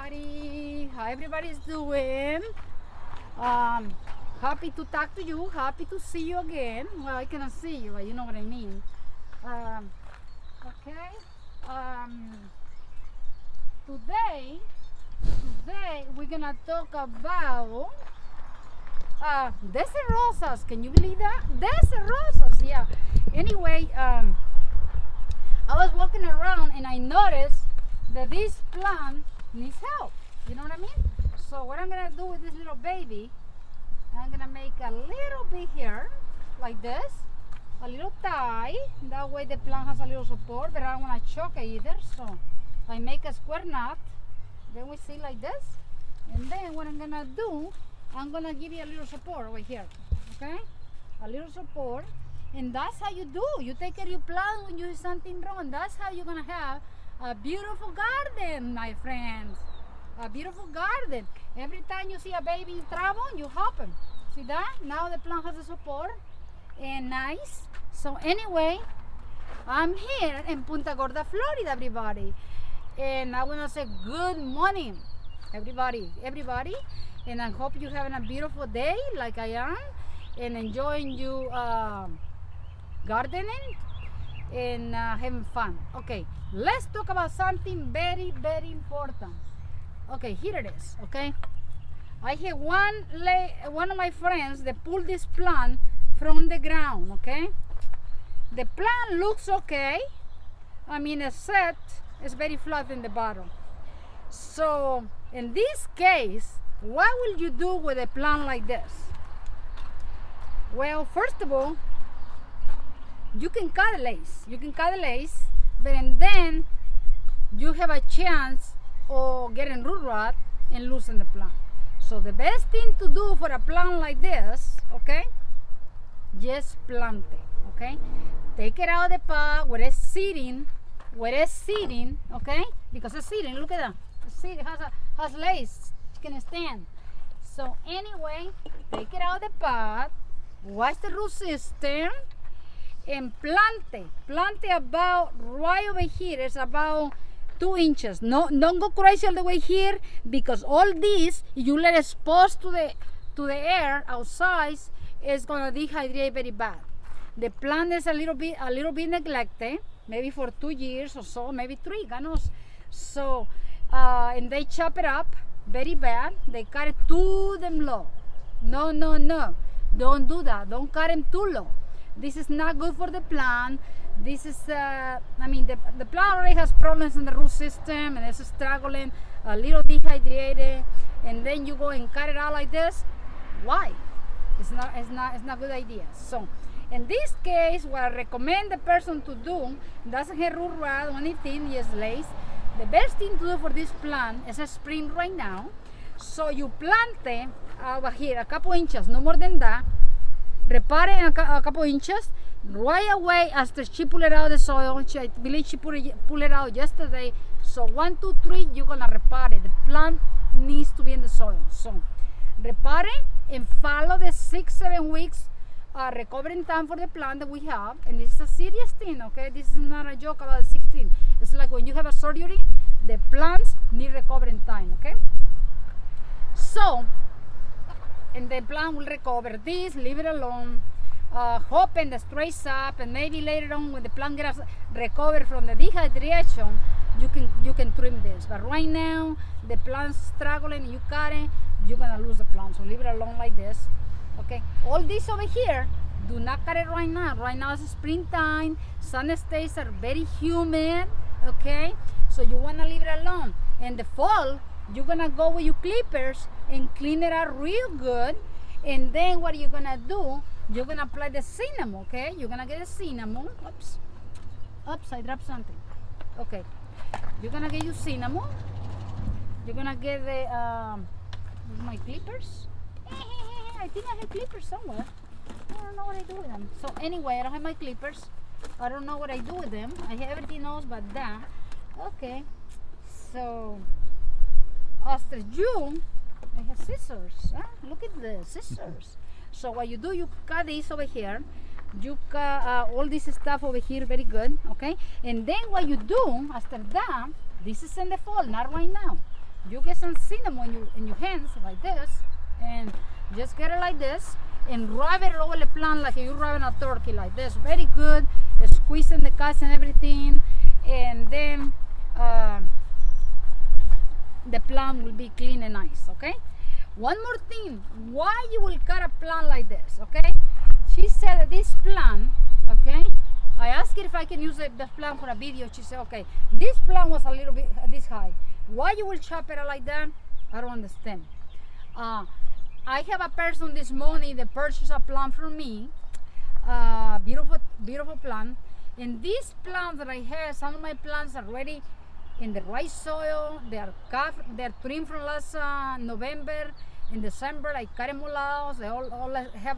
everybody. How everybody's doing? Happy to talk to you. Happy to see you again. Well, I cannot see you, but you know what I mean. Okay. Today we're gonna talk about desert rosas. Can you believe that? Desert rosas. Yeah. Anyway, I was walking around and I noticed that this plant needs help. You know what I mean? So what I'm gonna do with this little baby, I'm gonna make a little bit here, like this, a little tie. That way the plant has a little support, but I don't wanna choke it either. So I make a square knot. Then we see like this, and then what I'm gonna do, I'm gonna give you a little support over here. Okay, a little support. And that's how you do. You take care of your plant when you do something wrong. That's how you're gonna have a beautiful garden, my friends. A beautiful garden. Every time you see a baby in trouble, you help him. See that? Now the plant has the support and nice. So anyway, I'm here in Punta Gorda, Florida, everybody. And I wanna say good morning, everybody. And I hope you're having a beautiful day like I am and enjoying you gardening and having fun. Okay, let's talk about something very, very important. Okay, here it is. Okay, I have one of my friends that pulled this plant from the ground. Okay, the plant looks okay. I mean, except it's very flat in the bottom. So in this case, what will you do with a plant like this? Well, first of all, you can cut the lace. But then you have a chance of getting root rot and losing the plant. So the best thing to do for a plant like this, okay, just plant it, okay? Take it out of the pot where it's sitting, okay? Because it's sitting, look at that. It's sitting, has lace, you can stand. So anyway, take it out of the pot, wash the root system, and plant it about right over here. It's about 2 inches. No, don't go crazy all the way here, because all this you let exposed to the air outside is gonna dehydrate very bad. The plant is a little bit neglected, maybe for 2 years or so, maybe 3, God knows. So and they chop it up very bad. They cut it too damn low. No, don't do that. Don't cut them too low. This is not good for the plant. This is, I mean, the plant already has problems in the root system and it's struggling, a little dehydrated, and then you go and cut it out like this. Why? It's not a good idea. So, in this case, what I recommend the person to do, doesn't have root rot or anything, just lace. The best thing to do for this plant is a spring right now. So you plant it over here, a couple inches, no more than that. Repare a couple inches right away after she pulled it out of the soil. I believe she pulled it out yesterday. So 1, 2, 3, you're gonna repare it. The plant needs to be in the soil. So repare and follow the 6-7 weeks recovering time for the plant that we have. And this is a serious thing, okay? This is not a joke about 16. It's like when you have a surgery, the plants need recovering time, okay? So, and the plant will recover this, leave it alone, hoping that straightens up, and maybe later on when the plant gets recovered from the dehydration, you can trim this. But right now, the plant's struggling, you cut it, you're gonna lose the plant. So leave it alone like this. Okay, all this over here, do not cut it right now. Right now it's springtime, sun stays are very humid, okay? So you wanna leave it alone. In the fall, you're gonna go with your clippers and clean it out real good. And then what you're gonna do, you're gonna apply the cinnamon, okay? You're gonna get the cinnamon. Oops, I dropped something. Okay, you're gonna get your cinnamon. You're gonna get the, my clippers. I think I have clippers somewhere. I don't know what I do with them. So anyway, I don't have my clippers. I don't know what I do with them. I have everything else but that. Okay, so after June, I have scissors. Huh? Look at the scissors. So what you do, you cut this over here. You cut all this stuff over here very good, okay? And then what you do after that, this is in the fall, not right now. you get some cinnamon in your hands like this, and just get it like this, and rub it over the plant like you're rubbing a turkey like this. Very good. Squeezing the cuts and everything, and then the plant will be clean and nice. Okay. One more thing, why you will cut a plant like this? Okay. She said that this plant, okay, I asked her if I can use the plant for a video. She said, okay, this plant was a little bit this high. Why you will chop it like that? I don't understand. I have a person this morning that purchased a plant from me, beautiful plant. And these plants that I have, some of my plants are ready in the right soil. They're trimmed from last November. In December, I cut them all out. They all have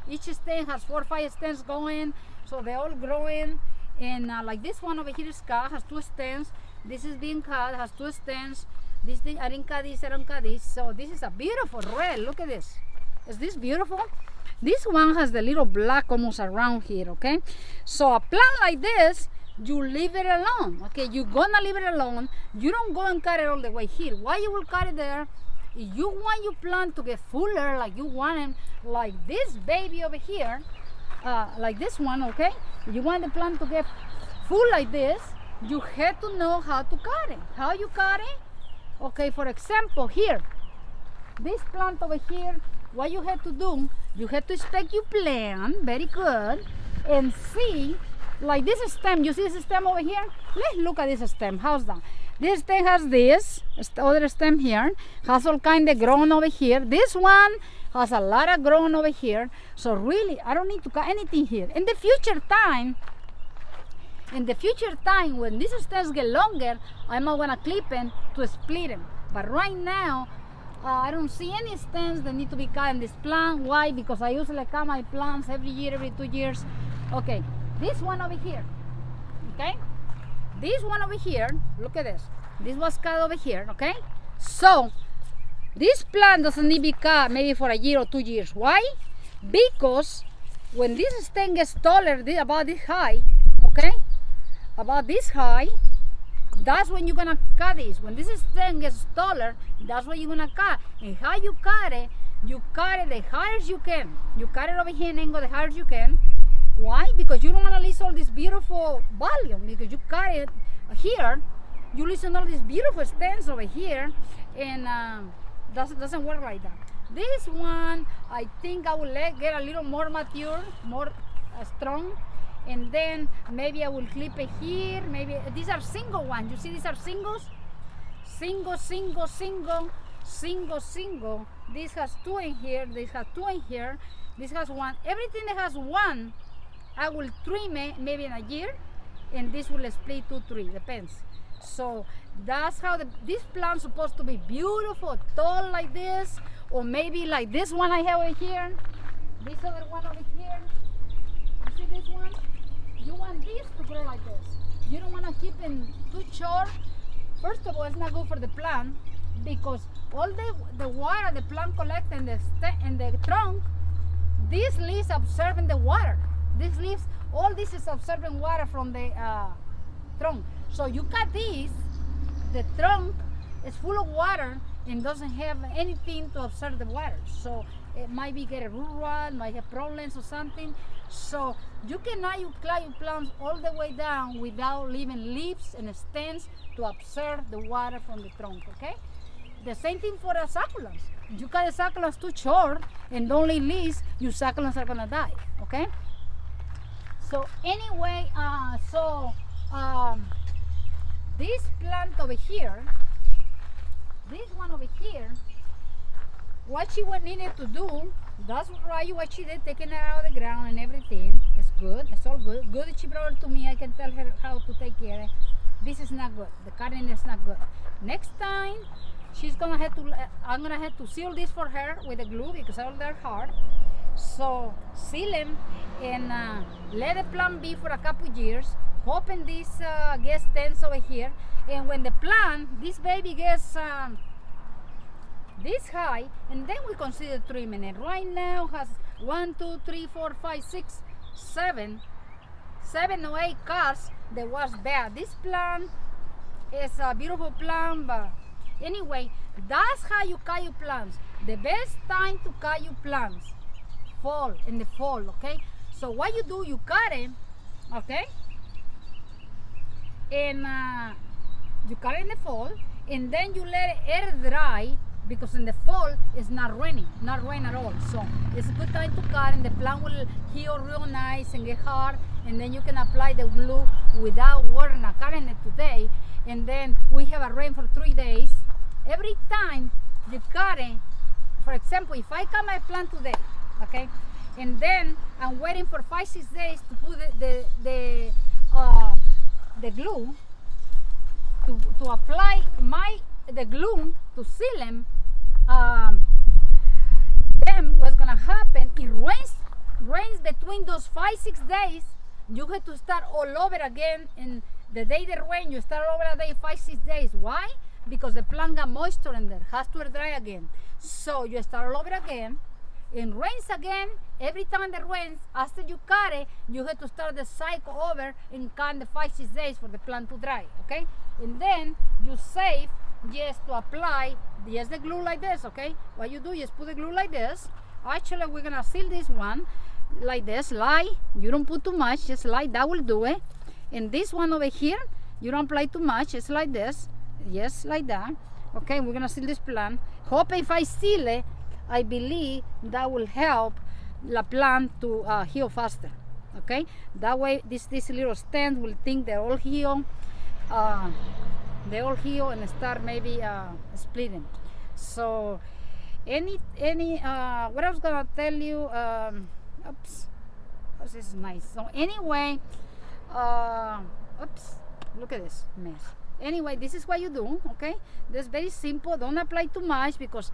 each stem has 4 or 5 stems going, so they're all growing. And like this one over here is cut, has 2 stems. This is being cut, has 2 stems. This thing, I didn't cut this, I don't cut this. So this is a beautiful red. Look at this. Is this beautiful? This one has the little black almost around here, okay? So a plant like this, you leave it alone, okay? You're gonna leave it alone. You don't go and cut it all the way here. Why you will cut it there? If you want your plant to get fuller, like you want it, like this baby over here, like this one, okay? You want the plant to get full like this, you have to know how to cut it. How you cut it? Okay, for example, here, this plant over here, what you have to do, you have to inspect your plant, very good, and see, like this stem, you see this stem over here? Let's look at this stem, how's that? This stem has this other stem here, has all kind of grown over here. This one has a lot of grown over here. So really, I don't need to cut anything here. In the future time, when these stems get longer, I'm not gonna clip them to split them. But right now, I don't see any stems that need to be cut in this plant. Why? Because I usually cut my plants every year, every 2 years. Okay, this one over here, okay? This one over here, look at this. This was cut over here, okay? So, this plant doesn't need to be cut maybe for a year or 2 years. Why? Because when this stem gets taller, about this high, okay? About this high, that's when you're gonna cut this. When this stem gets taller, that's when you're gonna cut. And how you cut it the higher as you can. You cut it over here and angle the higher as you can. Why? Because you don't want to lose all this beautiful volume. Because you cut it here, you lose all these beautiful stems over here, and doesn't work like that. This one, I think I will get a little more mature, more strong, and then maybe I will clip it here. Maybe these are single ones. You see, these are singles. Single. This has 2 in here. This has 2 in here. This has 1. Everything that has 1, I will trim it maybe in a year, and this will split 2, 3, depends. So that's how this plant's supposed to be beautiful, tall like this, or maybe like this one I have over here, this other one over here. You see this one? You want this to grow like this. You don't want to keep them too short. First of all, it's not good for the plant because all the water the plant collects in the trunk, these leaves absorbing the water. These leaves, all this is absorbing water from the trunk. So you cut these, the trunk is full of water and doesn't have anything to absorb the water. So it might be get a root rot, might have problems or something. So you cannot cut your plants all the way down without leaving leaves and stems to absorb the water from the trunk, okay? The same thing for the succulents. If you cut the succulents too short and don't leave leaves, your succulents are gonna die, okay? So anyway, this plant over here, this one over here, what she needed to do, that's right, what she did, taking it out of the ground and everything. It's good, it's all good. Good she brought it to me, I can tell her how to take care of it. This is not good, the cutting is not good. Next time, I'm gonna have to seal this for her with the glue because all they're hard. So seal them and let the plant be for a couple years, hoping this gets tense over here. And when the plant, this baby gets this high, and then we consider trimming it. Right now has 1, 2, 3, 4, 5, 6, 7 or 8 cuts that was bad. This plant is a beautiful plant, but Anyway, that's how you cut your plants. The best time to cut your plants, in the fall, okay? So what you do, you cut it, okay? And you cut it in the fall, and then you let it air dry, because in the fall it's not rain at all. So it's a good time to cut, and the plant will heal real nice and get hard, and then you can apply the glue without watering. I'm cutting it today, and then we have a rain for 3 days. Every time you cut it, for example, if I cut my plant today, okay, and then I'm waiting for 5-6 days to put the glue, to apply the glue to seal them, then what's gonna happen, it rains between those 5-6 days. You have to start all over again, and the day the rain, you start over again 5-6 days. Why? Because the plant got moisture in there, has to dry again. So you start all over again, and rains again. Every time it rains, after you cut it, you have to start the cycle over and cut the 5-6 days for the plant to dry, okay? And then you save just to apply just the glue like this, okay? What you do is put the glue like this. Actually, we're gonna seal this one like this, you don't put too much, just that will do it. And this one over here, you don't apply too much, it's like this, just like that. Okay, we're gonna seal this plant. Hope if I seal it, I believe that will help the plant to heal faster. Okay, that way this little stand will think they're all healed. They all heal and start maybe splitting. So what I was gonna tell you, oops, this is nice. So anyway, oops, look at this mess. Anyway, this is what you do, okay? That's very simple. Don't apply too much because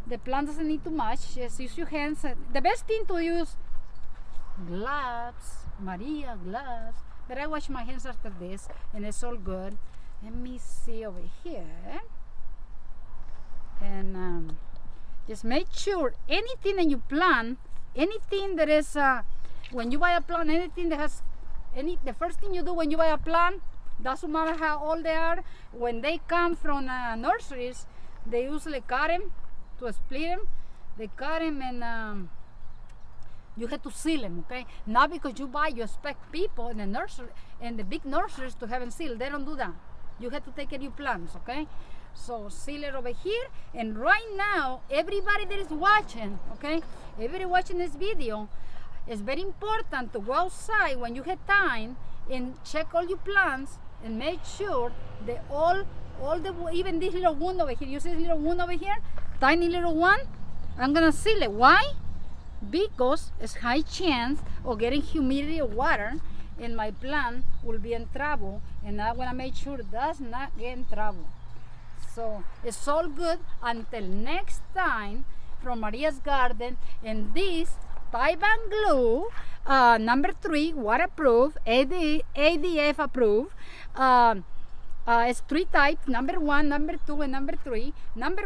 the plant doesn't need too much. Just use your hands. The best thing to use gloves, Maria gloves. But I wash my hands after this, and it's all good. Let me see over here, and just make sure anything that you plant, anything that is when you buy a plant, anything that has the first thing you do when you buy a plant, doesn't matter how old they are, when they come from nurseries, they usually cut them to split them. They cut them, and you have to seal them, okay? Not because you expect people in the nursery and the big nurseries to have them sealed. They don't do that. You have to take care of your plants, okay? So seal it over here. And right now, everybody that is watching, okay, everybody watching this video, it's very important to go outside when you have time and check all your plants and make sure that even this little wound over here, you see this little wound over here, tiny little one, I'm gonna seal it. Why? Because it's high chance of getting humidity or water, and my plant will be in trouble, and I want to make sure it does not get in trouble. So it's all good until next time from Maria's Garden. And this Taiwan glue, number 3, waterproof, ADF approved. It's 3 types: number 1, number 2, and number 3. Number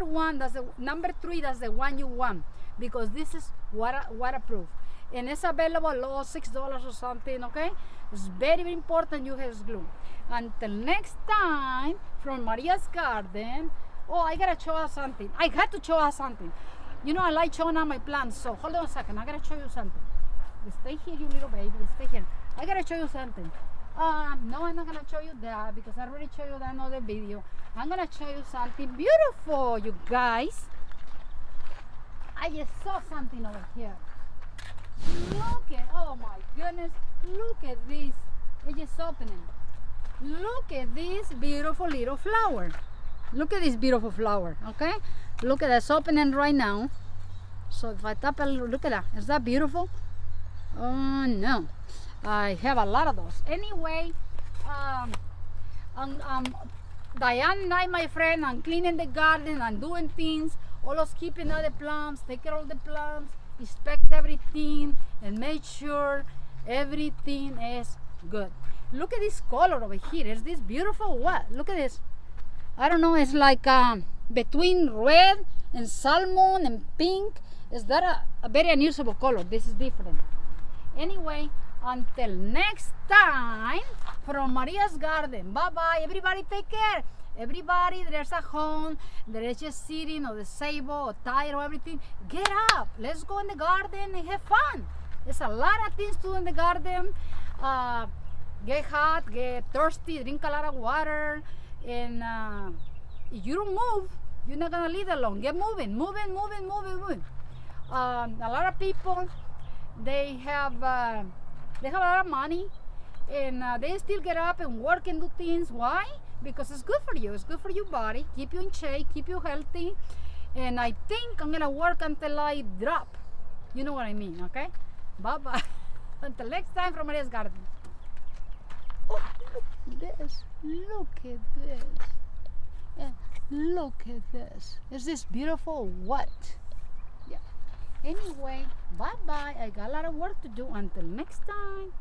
3, that's the one you want, because this is waterproof, and it's available low $6 or something. Okay, it's very, very important you have glue. Until next time from Maria's Garden. Oh, I gotta show her something. I had to show her something. You know, I like showing her my plants, so hold on a second. I gotta show you something. Stay here, you little baby. Stay here. I gotta show you something. No, I'm not gonna show you that because I already showed you that in another video. I'm gonna show you something beautiful, you guys. I just saw something over here. Look at, oh my goodness, look at this. It's just opening. Look at this beautiful little flower. Look at this beautiful flower, okay? Look at this opening right now. So if I tap a little, look at that. Is that beautiful? Oh no. I have a lot of those. Anyway, Diane and I, my friend, I'm cleaning the garden, I'm doing things, always keeping all the plants, take care of the plants, inspect everything, and make sure everything is good. Look at this color over here. Is this beautiful? What? Look at this. I don't know. It's like between red and salmon and pink. Is that a very unusual color? This is different. Anyway, until next time from Maria's Garden. Bye bye. Everybody take care. Everybody there's at home that is just sitting or disabled or tired or everything, get up. Let's go in the garden and have fun. There's a lot of things to do in the garden. Get hot, get thirsty, drink a lot of water, and if you don't move, you're not gonna live alone. Get moving. A lot of people, they have a lot of money, and they still get up and work and do things. Why? Because it's good for you. It's good for your body. Keep you in shape. Keep you healthy. And I think I'm gonna work until I drop. You know what I mean, okay? Bye bye. Until next time from Maria's Garden. Oh, look at this. Look at this. Yeah, look at this. Is this beautiful? What? Yeah. Anyway, bye bye. I got a lot of work to do. Until next time.